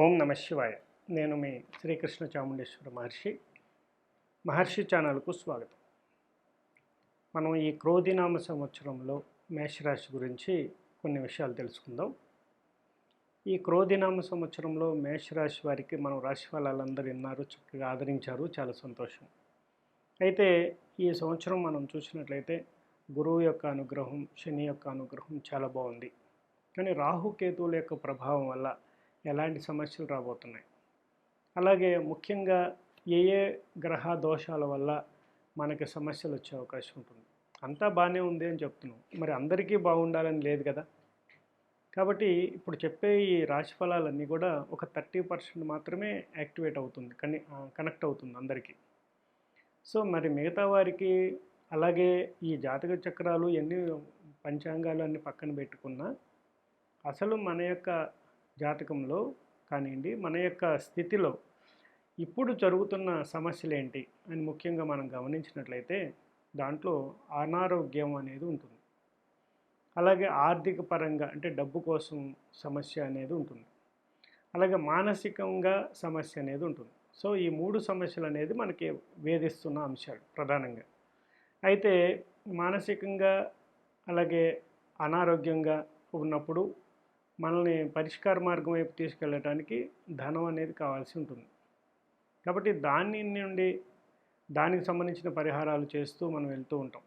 ఓం నమ శివాయ. నేను మీ శ్రీకృష్ణ చాముండేశ్వర మహర్షి ఛానల్కు స్వాగతం. మనం ఈ క్రోధినామ సంవత్సరంలో మేషరాశి గురించి కొన్ని విషయాలు తెలుసుకుందాం. ఈ క్రోధినామ సంవత్సరంలో మేషరాశి వారికి మనం రాశి ఫలాలందరూ విన్నారు, చక్కగా ఆదరించారు, చాలా సంతోషం. అయితే ఈ సంవత్సరం మనం చూసినట్లయితే గురువు యొక్క అనుగ్రహం, శని యొక్క అనుగ్రహం చాలా బాగుంది. కానీ రాహుకేతువుల యొక్క ప్రభావం వల్ల ఎలాంటి సమస్యలు రాబోతున్నాయి, అలాగే ముఖ్యంగా ఏ గ్రహ దోషాల వల్ల మనకి సమస్యలు వచ్చే అవకాశం ఉంటుంది. అంతా బాగానే ఉంది అని చెప్తున్నాం, మరి అందరికీ బాగుండాలని లేదు కదా. కాబట్టి ఇప్పుడు చెప్పే ఈ రాశి ఫలాలన్నీ కూడా ఒక 30% మాత్రమే యాక్టివేట్ అవుతుంది, కనెక్ట్ అవుతుంది అందరికీ. సో మరి మిగతా వారికి, అలాగే ఈ జాతక చక్రాలు ఎన్ని పంచాంగాలు అన్ని పక్కన పెట్టుకున్నా అసలు మన యొక్క జాతకంలో కానివ్వండి, మన యొక్క స్థితిలో ఇప్పుడు జరుగుతున్న సమస్యలు ఏంటి అని ముఖ్యంగా మనం గమనించినట్లయితే దాంట్లో అనారోగ్యం అనేది ఉంటుంది. అలాగే ఆర్థిక పరంగా అంటే డబ్బు కోసం సమస్య అనేది ఉంటుంది. అలాగే మానసికంగా సమస్య అనేది ఉంటుంది. సో ఈ 3 సమస్యలు అనేది మనకి వేధిస్తున్న అంశాలు ప్రధానంగా. అయితే మానసికంగా అలాగే అనారోగ్యంగా ఉన్నప్పుడు మనల్ని పరిష్కార మార్గం వైపు తీసుకెళ్ళడానికి ధనం అనేది కావాల్సి ఉంటుంది. కాబట్టి దానికి సంబంధించిన పరిహారాలు చేస్తూ మనం వెళ్తూ ఉంటాం.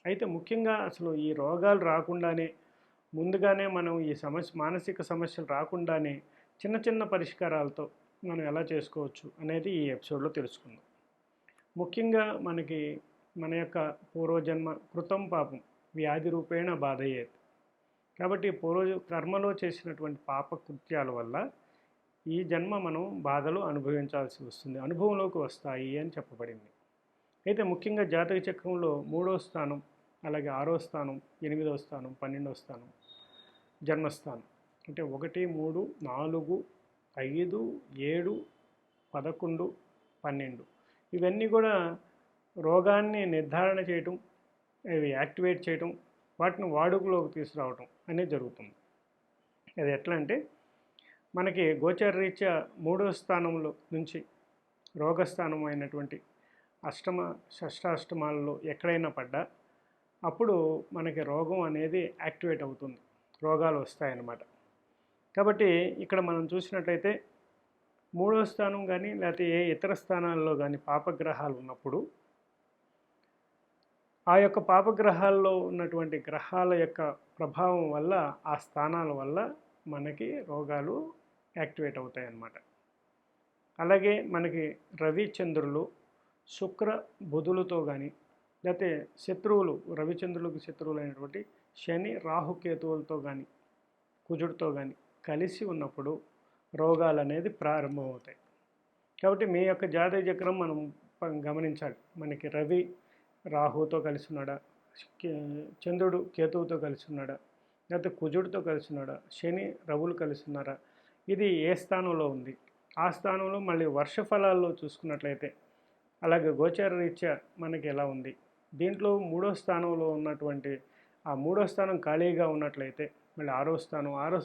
అయితే ముఖ్యంగా అసలు ఈ రోగాలు రాకుండానే, ముందుగానే మనం ఈ మానసిక సమస్యలు రాకుండానే చిన్న చిన్న పరిష్కారాలతో మనం ఎలా చేసుకోవచ్చు అనేది ఈ ఎపిసోడ్లో తెలుసుకుందాం. ముఖ్యంగా మన యొక్క పూర్వజన్మ కృతం పాపం వ్యాధి రూపేణ బాధయ్యేది. కాబట్టి కర్మలో చేసినటువంటి పాప కృత్యాల వల్ల ఈ జన్మ మనం బాధలు అనుభవించాల్సి వస్తుంది, అనుభవంలోకి వస్తాయి అని చెప్పబడింది. అయితే ముఖ్యంగా జాతక చక్రంలో 3వ స్థానం, అలాగే 6వ స్థానం, 8వ స్థానం, 12వ స్థానం జన్మస్థానం అంటే 1, 3, 4, 5, 7, 11, 12 ఇవన్నీ కూడా రోగాన్ని నిర్ధారణ చేయటం, ఇవి యాక్టివేట్ చేయటం, వాటిని వాడుకలోకి తీసుకురావటం అనేది జరుగుతుంది. అది ఎట్లా అంటే మనకి గోచర రీత్యా 3వ స్థానంలో నుంచి రోగస్థానం అయినటువంటి షష్టాష్టమాలలో ఎక్కడైనా పడ్డా అప్పుడు మనకి రోగం అనేది యాక్టివేట్ అవుతుంది, రోగాలు వస్తాయన్నమాట. కాబట్టి ఇక్కడ మనం చూసినట్లయితే 3వ స్థానం కానీ లేకపోతే ఏ ఇతర స్థానాల్లో కానీ పాపగ్రహాలు ఉన్నప్పుడు ఆ యొక్క పాపగ్రహాల్లో ఉన్నటువంటి గ్రహాల యొక్క ప్రభావం వల్ల, ఆ స్థానాల వల్ల మనకి రోగాలు యాక్టివేట్ అవుతాయి అన్నమాట. అలాగే మనకి రవి చంద్రులు, శుక్ర బుధులతో కానీ, లేకపోతే శత్రువులు, రవిచంద్రులకు శత్రువులు అయినటువంటి శని రాహుకేతువులతో కానీ, కుజుడితో కానీ కలిసి ఉన్నప్పుడు రోగాలు అనేది ప్రారంభమవుతాయి. కాబట్టి మీ యొక్క జాతక చక్రం మనం గమనించాలి. మనకి రవి రాహుతో కలిసి ఉన్నాడా, చంద్రుడు కేతువుతో కలిసి ఉన్నాడా, లేకపోతే కుజుడితో కలిసి ఉన్నాడా, శని రవులు కలిసి ఉన్నారా, ఇది ఏ స్థానంలో ఉంది, ఆ స్థానంలో మళ్ళీ వర్ష ఫలాల్లో చూసుకున్నట్లయితే, అలాగే గోచార రీత్యా మనకి ఎలా ఉంది, దీంట్లో 3వ స్థానంలో ఉన్నటువంటి ఆ 3వ స్థానం ఖాళీగా ఉన్నట్లయితే మళ్ళీ 6వ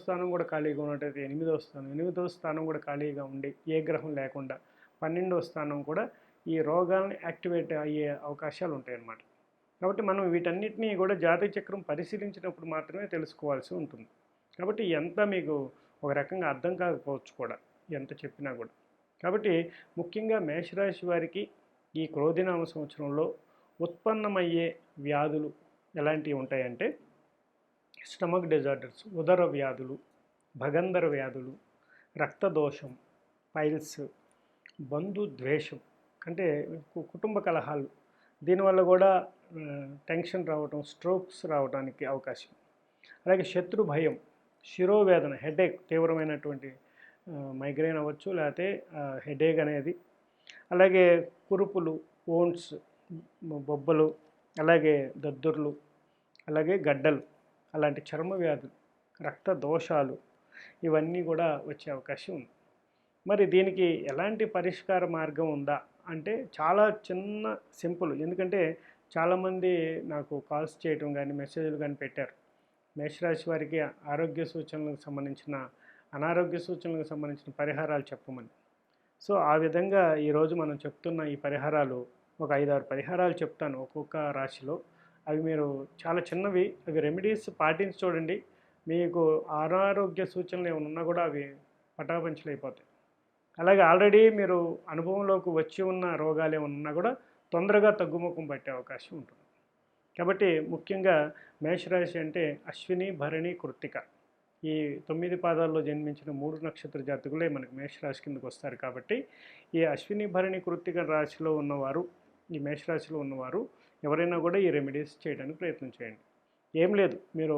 స్థానం కూడా ఖాళీగా ఉన్నట్లయితే 8వ స్థానం కూడా ఖాళీగా ఉండి ఏ గ్రహం లేకుండా 12వ స్థానం కూడా ఈ రోగాలను యాక్టివేట్ అయ్యే అవకాశాలు ఉంటాయన్నమాట. కాబట్టి మనం వీటన్నిటినీ కూడా జాతక చక్రం పరిశీలించినప్పుడు మాత్రమే తెలుసుకోవాల్సి ఉంటుంది. కాబట్టి ఎంత మీకు ఒక రకంగా అర్థం కాకపోవచ్చు కూడా, ఎంత చెప్పినా కూడా. కాబట్టి ముఖ్యంగా మేషరాశి వారికి ఈ క్రోధినామ సంవత్సరంలో ఉత్పన్నమయ్యే వ్యాధులు ఎలాంటివి ఉంటాయంటే స్టమక్ డిజార్డర్స్, ఉదర వ్యాధులు, భగంధర వ్యాధులు, రక్తదోషం, పైల్స్, బంధుద్వేషం అంటే కుటుంబ కలహాలు, దీనివల్ల కూడా టెన్షన్ రావటం, స్ట్రోక్స్ రావడానికి అవకాశం. అలాగే శత్రు భయం, శిరోవేదన, హెడేక్, తీవ్రమైనటువంటి మైగ్రేన్ అవ్వచ్చు, లేకపోతే హెడేక్ అనేది. అలాగే కురుపులు, ఓన్స్, బొబ్బలు, అలాగే దద్దుర్లు, అలాగే గడ్డలు, అలాంటి చర్మ వ్యాధులు, రక్త దోషాలు, ఇవన్నీ కూడా వచ్చే అవకాశం ఉంది. మరి దీనికి ఎలాంటి పరిష్కార మార్గం ఉందా అంటే చాలా చిన్న సింపుల్. ఎందుకంటే చాలామంది నాకు కాల్స్ చేయటం కానీ మెసేజ్లు కానీ పెట్టారు. మేషరాశి వారికి ఆరోగ్య సూచనలకు సంబంధించిన అనారోగ్య సూచనలకు సంబంధించిన పరిహారాలు చెప్పమని. సో ఆ విధంగా ఈరోజు మనం చెప్తున్న ఈ పరిహారాలు ఒక 5-6 పరిహారాలు చెప్తాను ఒక్కొక్క రాశిలో. అవి మీరు చాలా చిన్నవి, అవి రెమెడీస్ పాటించి చూడండి. మీకు అనారోగ్య సూచనలు ఏమైనా ఉన్నా కూడా అవి పటాపంచలు అయిపోతాయి. అలాగే ఆల్రెడీ మీరు అనుభవంలోకి వచ్చి ఉన్న రోగాలు ఏమైనా ఉన్నా కూడా తొందరగా తగ్గుముఖం పట్టే అవకాశం ఉంటుంది. కాబట్టి ముఖ్యంగా మేషరాశి అంటే అశ్విని, భరణి, కృత్తిక ఈ 9 పాదాల్లో జన్మించిన 3 నక్షత్ర జాతకులే మనకు మేషరాశి కిందకు వస్తారు. కాబట్టి ఈ అశ్విని, భరణి, కృత్తిక రాశిలో ఉన్నవారు, ఈ మేషరాశిలో ఉన్నవారు ఎవరైనా కూడా ఈ రెమెడీస్ చేయడానికి ప్రయత్నం చేయండి. ఏం లేదు, మీరు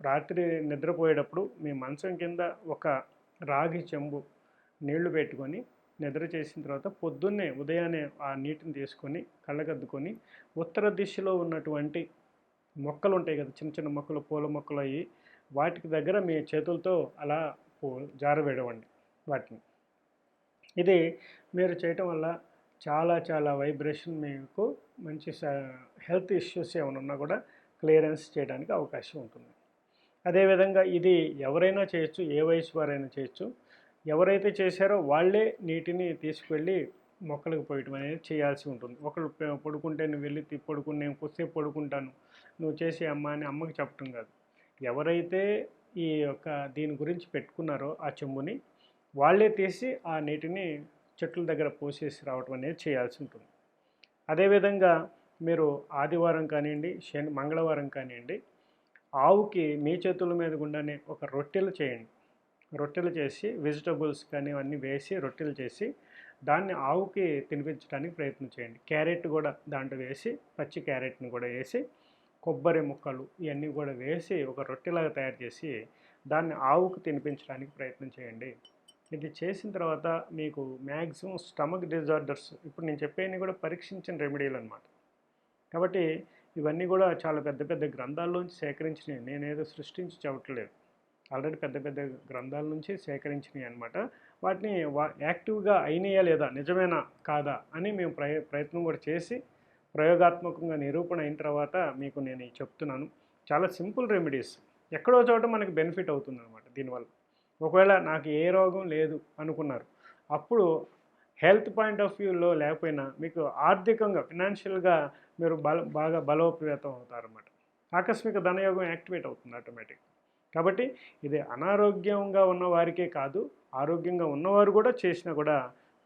రాత్రి నిద్రపోయేటప్పుడు మీ మంచం కింద ఒక రాగి చెంబు నీళ్లు పెట్టుకొని నిద్ర చేసిన తర్వాత పొద్దున్నే ఉదయాన్నే ఆ నీటిని తీసుకొని కళ్ళగద్దుకొని ఉత్తర దిశలో ఉన్నటువంటి మొక్కలు ఉంటాయి కదా, చిన్న చిన్న మొక్కలు, పూల మొక్కలు అయ్యి వాటికి దగ్గర మీ చేతులతో అలా జారవేయవండి వాటిని. ఇది మీరు చేయటం వల్ల చాలా చాలా వైబ్రేషన్, మీకు మంచి హెల్త్ ఇష్యూస్ ఏమైనా ఉన్నా కూడా క్లియరెన్స్ చేయడానికి అవకాశం ఉంటుంది. అదేవిధంగా ఇది ఎవరైనా చేయొచ్చు, ఏ వయసు వారైనా చేయొచ్చు. ఎవరైతే చేశారో వాళ్ళే నీటిని తీసుకువెళ్ళి మొక్కలకు పోయటం అనేది చేయాల్సి ఉంటుంది. ఒకళ్ళు పడుకుంటే నువ్వు వెళ్ళి పడుకుని నేను కొద్దిసేపు పడుకుంటాను నువ్వు చేసే అమ్మ అని అమ్మకి చెప్పటం కాదు. ఎవరైతే ఈ యొక్క దీని గురించి పెట్టుకున్నారో ఆ చెంబుని వాళ్ళే తీసి ఆ నీటిని చెట్ల దగ్గర పోసేసి రావటం అనేది చేయాల్సి ఉంటుంది. అదేవిధంగా మీరు ఆదివారం కానివ్వండి, మంగళవారం కానివ్వండి, ఆవుకి మీ చేతుల మీద గుండానే ఒక రొట్టెలు చేయండి. రొట్టెలు చేసి వెజిటబుల్స్ కానీ అన్నీ వేసి రొట్టెలు చేసి దాన్ని ఆవుకి తినిపించడానికి ప్రయత్నం చేయండి. క్యారెట్ కూడా దాంట్లో వేసి, పచ్చి క్యారెట్ని కూడా వేసి, కొబ్బరి ముక్కలు ఇవన్నీ కూడా వేసి ఒక రొట్టెలాగా తయారు చేసి దాన్ని ఆవుకు తినిపించడానికి ప్రయత్నం చేయండి. ఇది చేసిన తర్వాత మీకు మ్యాక్సిమం స్టమక్ డిజార్డర్స్, ఇప్పుడు నేను చెప్పేవి కూడా పరీక్షించిన రెమెడీలు అనమాట. కాబట్టి ఇవన్నీ కూడా చాలా పెద్ద పెద్ద గ్రంథాల్లోంచి సేకరించినవి, నేనేదో సృష్టించి చెప్పట్లేదు. ఆల్రెడీ పెద్ద పెద్ద గ్రంథాల నుంచి సేకరించినవి అనమాట. వాటిని యాక్టివ్గా అయినాయా లేదా, నిజమేనా కాదా అని మేము ప్రయత్నం కూడా చేసి ప్రయోగాత్మకంగా నిరూపణ అయిన తర్వాత మీకు నేను చెప్తున్నాను. చాలా సింపుల్ రెమెడీస్, ఎక్కడో చోట మనకి బెనిఫిట్ అవుతుంది అనమాట దీనివల్ల. ఒకవేళ నాకు ఏ రోగం లేదు అనుకున్నారు, అప్పుడు హెల్త్ పాయింట్ ఆఫ్ వ్యూలో లేకపోయినా మీకు ఆర్థికంగా ఫినాన్షియల్గా మీరు బాగా బలోపేతం అవుతారన్నమాట. ఆకస్మిక ధనయోగం యాక్టివేట్ అవుతుంది ఆటోమేటిక్. కాబట్టి ఇది అనారోగ్యంగా ఉన్న వారికే కాదు, ఆరోగ్యంగా ఉన్నవారు కూడా చేసినా కూడా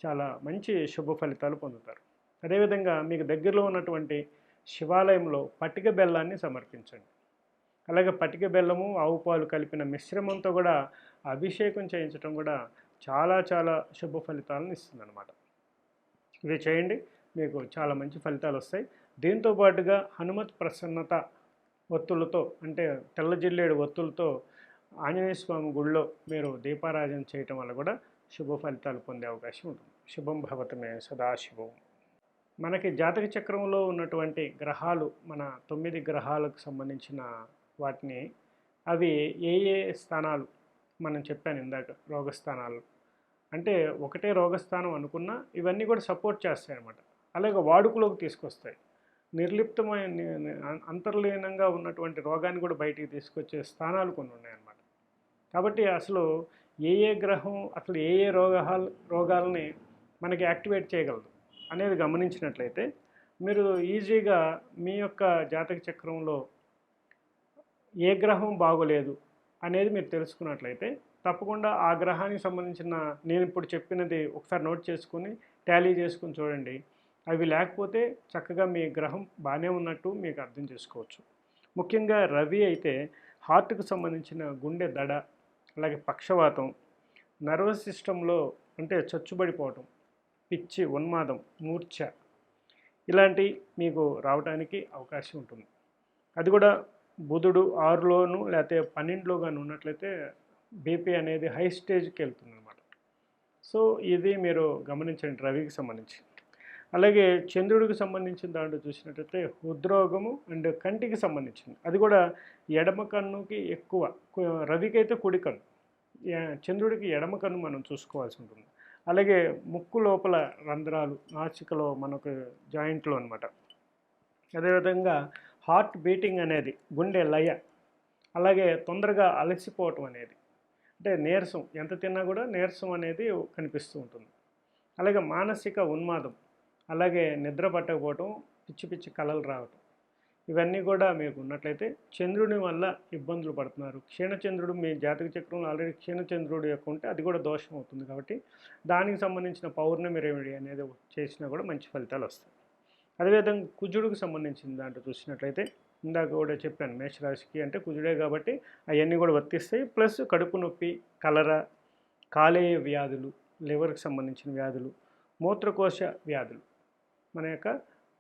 చాలా మంచి శుభ ఫలితాలు పొందుతారు. అదేవిధంగా మీకు దగ్గరలో ఉన్నటువంటి శివాలయంలో పటిక బెల్లాన్ని సమర్పించండి. అలాగే పటిక బెల్లము, ఆవు పాలు కలిపిన మిశ్రమంతో కూడా అభిషేకం చేయించడం కూడా చాలా చాలా శుభ ఫలితాలను ఇస్తుందన్నమాట. ఇది చేయండి, మీకు చాలా మంచి ఫలితాలు వస్తాయి. దీంతో పాటుగా హనుమత్ ప్రసన్నత ఒత్తులతో, అంటే తెల్ల జిల్లేడు ఒత్తులతో ఆంజనేయ స్వామి గుడిలో మీరు దీపారాధన చేయటం వల్ల కూడా శుభ ఫలితాలు పొందే అవకాశం ఉంటుంది. శుభం భవతమే సదాశివం. మనకి జాతక చక్రంలో ఉన్నటువంటి గ్రహాలు, మన 9 గ్రహాలకు సంబంధించిన వాటిని, అవి ఏ ఏ స్థానాలు మనం చెప్పాను ఇందాక, రోగస్థానాలు అంటే ఒకటే రోగస్థానం అనుకున్నా ఇవన్నీ కూడా సపోర్ట్ చేస్తాయి అన్నమాట. అలాగే వాడుకలోకి తీసుకొస్తాయి. నిర్లిప్తమైన అంతర్లీనంగా ఉన్నటువంటి రోగాన్ని కూడా బయటికి తీసుకొచ్చే స్థానాలు కొన్ని ఉన్నాయన్నమాట. కాబట్టి అసలు ఏ ఏ గ్రహం అసలు ఏ ఏ రోగాలని మనకి యాక్టివేట్ చేయగలదు అనేది గమనించినట్లయితే మీరు ఈజీగా మీ యొక్క జాతక చక్రంలో ఏ గ్రహం బాగోలేదు అనేది మీరు తెలుసుకున్నట్లయితే తప్పకుండా ఆ గ్రహానికి సంబంధించిన నేను ఇప్పుడు చెప్పినది ఒకసారి నోట్ చేసుకుని టాలీ చేసుకుని చూడండి. అవి లేకపోతే చక్కగా మీ గ్రహం బాగానే ఉన్నట్టు మీకు అర్థం చేసుకోవచ్చు. ముఖ్యంగా రవి అయితే హార్ట్కు సంబంధించిన గుండె దడ, అలాగే పక్షవాతం, నర్వస్ సిస్టంలో అంటే చచ్చుబడిపోవటం, పిచ్చి, ఉన్మాదం, మూర్ఛ ఇలాంటి మీకు రావడానికి అవకాశం ఉంటుంది. అది కూడా బుధుడు 6లోను లేకపోతే 12లో కానీ ఉన్నట్లయితే బీపీ అనేది హై స్టేజ్కి వెళ్తుంది అనమాట. సో ఇది మీరు గమనించండి రవికి సంబంధించి. అలాగే చంద్రుడికి సంబంధించిన దాంట్లో చూసినట్లయితే హృద్రోగము అండ్ కంటికి సంబంధించింది, అది కూడా ఎడమ కన్నుకి ఎక్కువ. రవికి అయితే కుడి కన్ను, చంద్రుడికి ఎడమ కన్ను మనం చూసుకోవాల్సి ఉంటుంది. అలాగే ముక్కు లోపల రంధ్రాలు, నాసికలో మనకు జాయింట్లో అనమాట. అదేవిధంగా హార్ట్ బీటింగ్ అనేది, గుండె లయ, అలాగే తొందరగా అలసిపోవటం అనేది, అంటే నీరసం, ఎంత తిన్నా కూడా నీరసం అనేది కనిపిస్తూ ఉంటుంది. అలాగే మానసిక ఉన్మాదం, అలాగే నిద్ర పట్టకపోవటం, పిచ్చి పిచ్చి కలలు రావటం, ఇవన్నీ కూడా మీకు ఉన్నట్లయితే చంద్రుని వల్ల ఇబ్బందులు పడుతున్నారు. క్షీణచంద్రుడు మీ జాతక చక్రంలో ఆల్రెడీ క్షీణచంద్రుడు యొక్క ఉంటే అది కూడా దోషం అవుతుంది. కాబట్టి దానికి సంబంధించిన పౌర్ణమి రెమెడీ అనేది చేసినా కూడా మంచి ఫలితాలు వస్తాయి. అదేవిధంగా కుజుడికి సంబంధించిన దాంట్లో చూసినట్లయితే ఇందాక కూడా చెప్పాను, మేషరాశికి అంటే కుజుడే కాబట్టి అవన్నీ కూడా వర్తిస్తాయి. ప్లస్ కడుపు నొప్పి, కలరా, కాలేయ వ్యాధులు, లివర్కి సంబంధించిన వ్యాధులు, మూత్రకోశ వ్యాధులు, మన యొక్క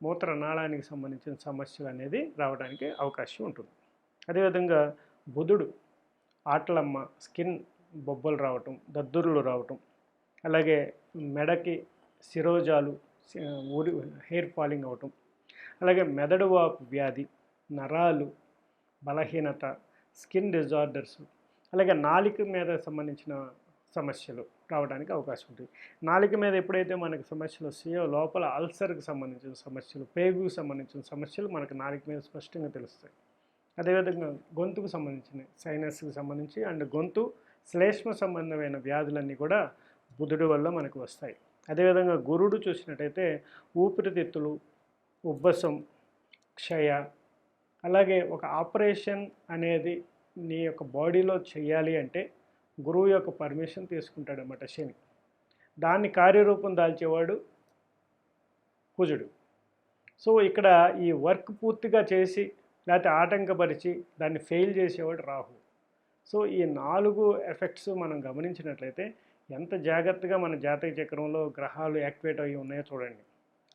మూత్రనాళానికి సంబంధించిన సమస్యలు అనేది రావడానికి అవకాశం ఉంటుంది. అదేవిధంగా బుధుడు ఆటలమ్మ, స్కిన్ బొబ్బలు రావటం, దద్దుర్లు రావటం, అలాగే మెడకి శిరోజాలు, ఊరి హెయిర్ ఫాలింగ్ అవటం, అలాగే మెదడు వాపు వ్యాధి, నరాలు బలహీనత, స్కిన్ డిజార్డర్స్, అలాగే నాలిక మీద సంబంధించిన సమస్యలు రావడానికి అవకాశం ఉంటుంది. నాలిక మీద ఎప్పుడైతే మనకి సమస్యలు వస్తాయో లోపల అల్సర్కి సంబంధించిన సమస్యలు, పేగుకు సంబంధించిన సమస్యలు మనకు నాలిక మీద స్పష్టంగా తెలుస్తాయి. అదేవిధంగా గొంతుకు సంబంధించిన సైనస్కి సంబంధించి అండ్ గొంతు శ్లేష్మ సంబంధమైన వ్యాధులన్నీ కూడా బుధుడి వల్ల మనకు వస్తాయి. అదేవిధంగా గురుడు చూసినట్టయితే ఊపిరితిత్తులు, ఉబ్బసం, క్షయ, అలాగే ఒక ఆపరేషన్ అనేది నీ యొక్క బాడీలో చేయాలి అంటే గురువు యొక్క పర్మిషన్ తీసుకుంటాడన్నమాట శని. దాన్ని కార్యరూపం దాల్చేవాడు కుజుడు. సో ఇక్కడ ఈ వర్క్ పూర్తిగా చేసి లేకపోతే ఆటంకపరిచి దాన్ని ఫెయిల్ చేసేవాడు రాహు. సో ఈ 4 ఎఫెక్ట్స్ మనం గమనించినట్లయితే ఎంత జాగ్రత్తగా మన జాతక చక్రంలో గ్రహాలు యాక్టివేట్ అయ్యి ఉన్నాయో చూడండి.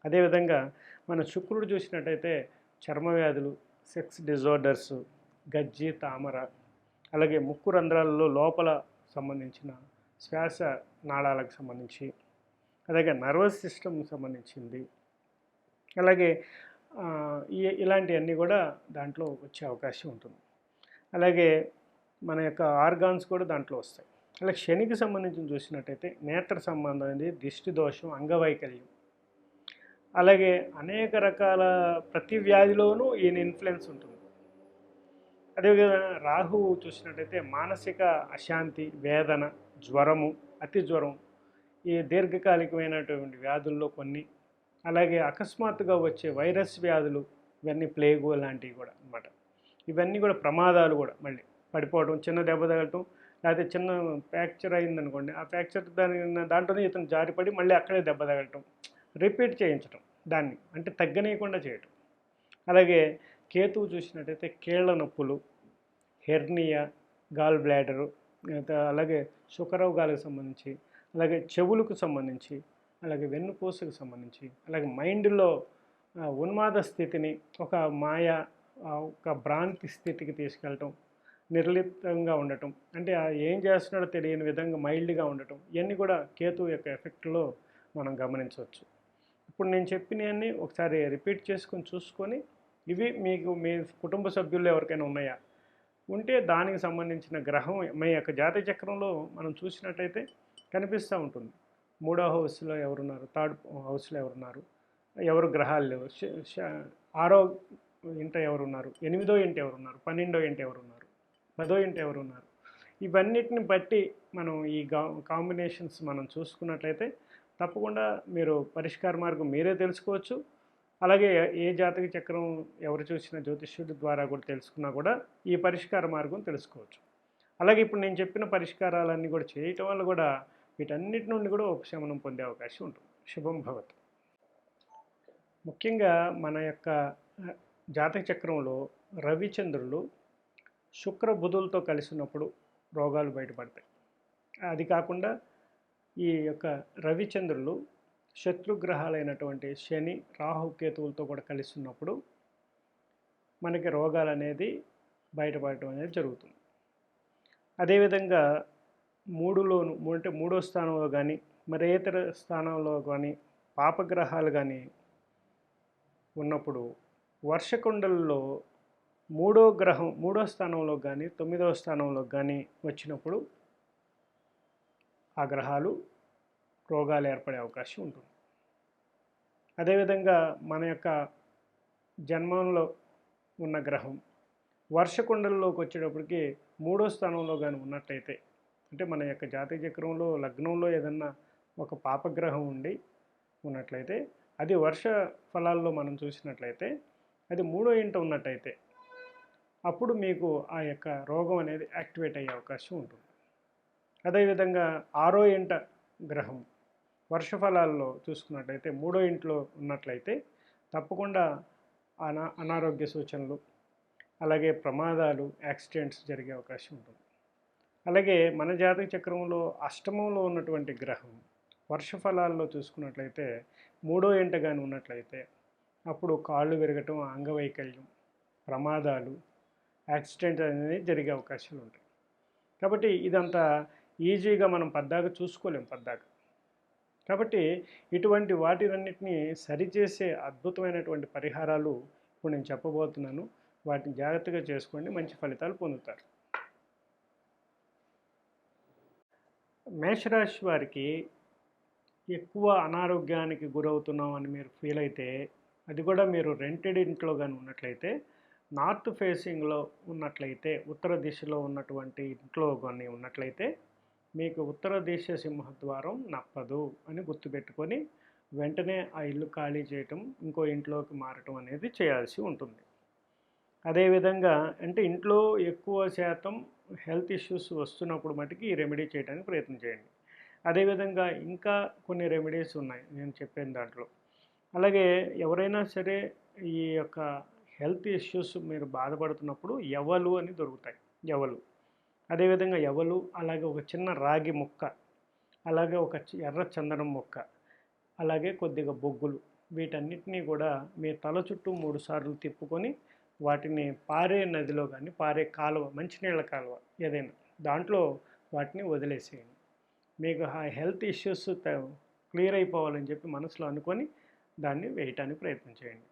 అదేవిధంగా మన శుక్రుడు చూసినట్టయితే చర్మ వ్యాధులు, సెక్స్ డిజార్డర్స్, గజ్జి, తామర, అలాగే ముక్కు రంధ్రాలలో లోపల సంబంధించిన శ్వాస నాళాలకు సంబంధించి, అలాగే నర్వస్ సిస్టమ్కి సంబంధించింది, అలాగే ఇలాంటివన్నీ కూడా దాంట్లో వచ్చే అవకాశం ఉంటుంది. అలాగే మన యొక్క ఆర్గాన్స్ కూడా దాంట్లో వస్తాయి. అలాగే శనికి సంబంధించి చూసినట్టయితే నేత్ర సంబంధమైనది, దిష్టి దోషం, అంగవైకల్యం, అలాగే అనేక రకాల ప్రతి వ్యాధిలోనూ ఈయన ఇన్ఫ్లుయెన్స్ ఉంటుంది. అదేవిధంగా రాహువు చూసినట్టయితే మానసిక అశాంతి, వేదన, జ్వరము, అతి జ్వరం, ఈ దీర్ఘకాలికమైనటువంటి వ్యాధుల్లో కొన్ని, అలాగే అకస్మాత్తుగా వచ్చే వైరస్ వ్యాధులు, ఇవన్నీ ప్లేగు లాంటివి కూడా అన్నమాట. ఇవన్నీ కూడా ప్రమాదాలు కూడా, మళ్ళీ పడిపోవడం, చిన్న దెబ్బ తగలటం, లేకపోతే చిన్న ఫ్రాక్చర్ అయిందనుకోండి, ఆ ఫ్రాక్చర్ దాంట్లోనే ఇతను జారిపడి మళ్ళీ అక్కడే దెబ్బ తగలటం, రిపీట్ చేయించడం, దాన్ని అంటే తగ్గనీయకుండా చేయటం. అలాగే కేతువు చూసినట్టయితే కీళ్ళ నొప్పులు, హెర్నియా, గాల్ బ్లాడరు, అలాగే శుకరోగాలకు సంబంధించి, అలాగే చెవులకు సంబంధించి, అలాగే వెన్నుపూసకు సంబంధించి, అలాగే మైండ్లో ఉన్మాద స్థితిని ఒక మాయ, ఒక భ్రాంతి స్థితికి తీసుకెళ్ళటం, నిర్లిప్తంగా ఉండటం, అంటే ఏం చేస్తున్నాడో తెలియని విధంగా మైల్డ్గా ఉండటం, ఇవన్నీ కూడా కేతువు యొక్క ఎఫెక్ట్లో మనం గమనించవచ్చు. ఇప్పుడు నేను చెప్పినవన్నీ ఒకసారి రిపీట్ చేసుకొని చూసుకొని, ఇవి మీకు మీ కుటుంబ సభ్యుల్లో ఎవరికైనా ఉన్నాయా, ఉంటే దానికి సంబంధించిన గ్రహం మీ యొక్క జాతక చక్రంలో మనం చూసినట్టయితే కనిపిస్తూ ఉంటుంది. 3వ హౌస్లో ఎవరున్నారు, 3rd హౌస్లో ఎవరున్నారు, ఎవరు గ్రహాలు లేవు, 6వ ఇంట ఎవరున్నారు, 8వ ఇంట ఎవరున్నారు, 12వ ఇంట ఎవరున్నారు, 10వ ఇంట ఎవరున్నారు, ఇవన్నిటిని బట్టి మనం ఈ కాంబినేషన్స్ మనం చూసుకున్నట్లయితే తప్పకుండా మీరు పరిష్కార మార్గం మీరే తెలుసుకోవచ్చు. అలాగే ఏ జాతక చక్రం ఎవరు చూసిన జ్యోతిష్యుడి ద్వారా కూడా తెలుసుకున్నా కూడా ఈ పరిష్కార మార్గం తెలుసుకోవచ్చు. అలాగే ఇప్పుడు నేను చెప్పిన పరిష్కారాలన్నీ కూడా చేయటం వల్ల కూడా వీటన్నిటి నుండి కూడా ఉపశమనం పొందే అవకాశం ఉంటుంది. శుభం భవతు. ముఖ్యంగా మన యొక్క జాతక చక్రంలో రవిచంద్రులు శుక్ర బుధులతో కలిసి ఉన్నప్పుడు రోగాలు బయటపడతాయి. అది కాకుండా ఈ యొక్క రవిచంద్రులు శత్రుగ్రహాలైనటువంటి శని, రాహుకేతువులతో కూడా కలిసి ఉన్నప్పుడు మనకి రోగాలు అనేది బయటపడటం అనేది జరుగుతుంది. అదేవిధంగా 3లోను అంటే 3వ స్థానంలో కానీ మరి ఇతర స్థానంలో కానీ పాపగ్రహాలు కానీ ఉన్నప్పుడు వర్షకుండలలో 3వ గ్రహం 3వ స్థానంలో కానీ 9వ స్థానంలో కానీ వచ్చినప్పుడు ఆ గ్రహాలు రోగాలు ఏర్పడే అవకాశం ఉంటుంది. అదేవిధంగా మన యొక్క జన్మంలో ఉన్న గ్రహం వర్షకుండలలోకి వచ్చేటప్పటికి 3వ స్థానంలో కానీ ఉన్నట్టయితే అంటే మన యొక్క జాతక చక్రంలో లగ్నంలో ఏదన్నా ఒక పాపగ్రహం ఉండి ఉన్నట్లయితే, అది వర్ష ఫలాల్లో మనం చూసినట్లయితే, అది మూడో ఇంట ఉన్నట్టయితే అప్పుడు మీకు ఆ యొక్క రోగం అనేది యాక్టివేట్ అయ్యే అవకాశం ఉంటుంది. అదేవిధంగా ఆరో ఇంట గ్రహం వర్ష ఫలాల్లో చూసుకున్నట్లయితే మూడో ఇంట్లో ఉన్నట్లయితే తప్పకుండా అనారోగ్య సూచనలు, అలాగే ప్రమాదాలు, యాక్సిడెంట్స్ జరిగే అవకాశం ఉంటుంది. అలాగే మన జాతక చక్రంలో అష్టమంలో ఉన్నటువంటి గ్రహం వర్ష ఫలాల్లో చూసుకున్నట్లయితే మూడో ఇంట కానీ ఉన్నట్లయితే అప్పుడు కాళ్ళు విరగటం, అంగవైకల్యం, ప్రమాదాలు, యాక్సిడెంట్ అనేది జరిగే అవకాశాలు ఉంటాయి. కాబట్టి ఇదంతా ఈజీగా మనం పద్దాక చూసుకోలేం పద్దాక. కాబట్టి ఇటువంటి వాటినన్నిటినీ సరిచేసే అద్భుతమైనటువంటి పరిహారాలు ఇప్పుడు నేను చెప్పబోతున్నాను. వాటిని జాగ్రత్తగా చేసుకోండి, మంచి ఫలితాలు పొందుతారు. మేషరాశి వారికి ఎక్కువ అనారోగ్యానికి గురవుతున్నాం అని మీరు ఫీల్ అయితే, అది కూడా మీరు రెంటెడ్ ఇంట్లో కానీ ఉన్నట్లయితే, నార్త్ ఫేసింగ్లో ఉన్నట్లయితే, ఉత్తర దిశలో ఉన్నటువంటి ఇంట్లో కానీ ఉన్నట్లయితే మీకు ఉత్తర దిశ సింహద్వారం నప్పదు అని గుర్తుపెట్టుకొని వెంటనే ఆ ఇల్లు ఖాళీ చేయటం, ఇంకో ఇంట్లోకి మారటం అనేది చేయాల్సి ఉంటుంది. అదేవిధంగా అంటే ఇంట్లో ఎక్కువ శాతం హెల్త్ ఇష్యూస్ వస్తున్నప్పుడు మటుకి ఈ రెమెడీ చేయడానికి ప్రయత్నం చేయండి. అదేవిధంగా ఇంకా కొన్ని రెమెడీస్ ఉన్నాయి నేను చెప్పిన దాంట్లో. అలాగే ఎవరైనా సరే ఈ యొక్క హెల్త్ ఇష్యూస్ మీరు బాధపడుతున్నప్పుడు ఎవలు అని దొరుకుతాయి, ఎవలు. అదేవిధంగా ఎవలు, అలాగే ఒక చిన్న రాగి ముక్క, అలాగే ఒక ఎర్ర చందనం ముక్క, అలాగే కొద్దిగా బొగ్గులు, వీటన్నిటినీ కూడా మీ తల చుట్టూ 3 సార్లు తిప్పుకొని వాటిని పారే నదిలో కానీ, పారే కాలువ, మంచినీళ్ళ కాలువ ఏదైనా దాంట్లో వాటిని వదిలేసేయండి. మీకు ఆ హెల్త్ ఇష్యూస్ క్లియర్ అయిపోవాలని చెప్పి మనసులో అనుకొని దాన్ని వేయటానికి ప్రయత్నం చేయండి.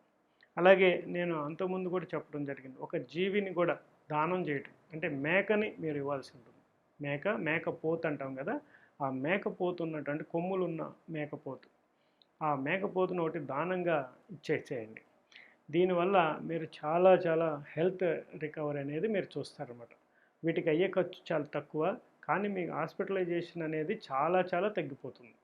అలాగే నేను అంతకుముందు కూడా చెప్పడం జరిగింది, ఒక జీవిని కూడా దానం చేయటం. అంటే మేకని మీరు ఇవ్వాల్సి ఉంటుంది. మేకపోతు అంటాం కదా, ఆ మేకపోతు ఉన్నటువంటి కొమ్ములున్న మేకపోతు, ఆ మేకపోతును ఒకటి దానంగా ఇచ్చేసేయండి. దీనివల్ల మీరు చాలా చాలా హెల్త్ రికవరీ అనేది మీరు చూస్తారన్నమాట. వీటికి అయ్యే ఖర్చు చాలా తక్కువ, కానీ మీకు హాస్పిటలైజేషన్ అనేది చాలా చాలా తగ్గిపోతుంది.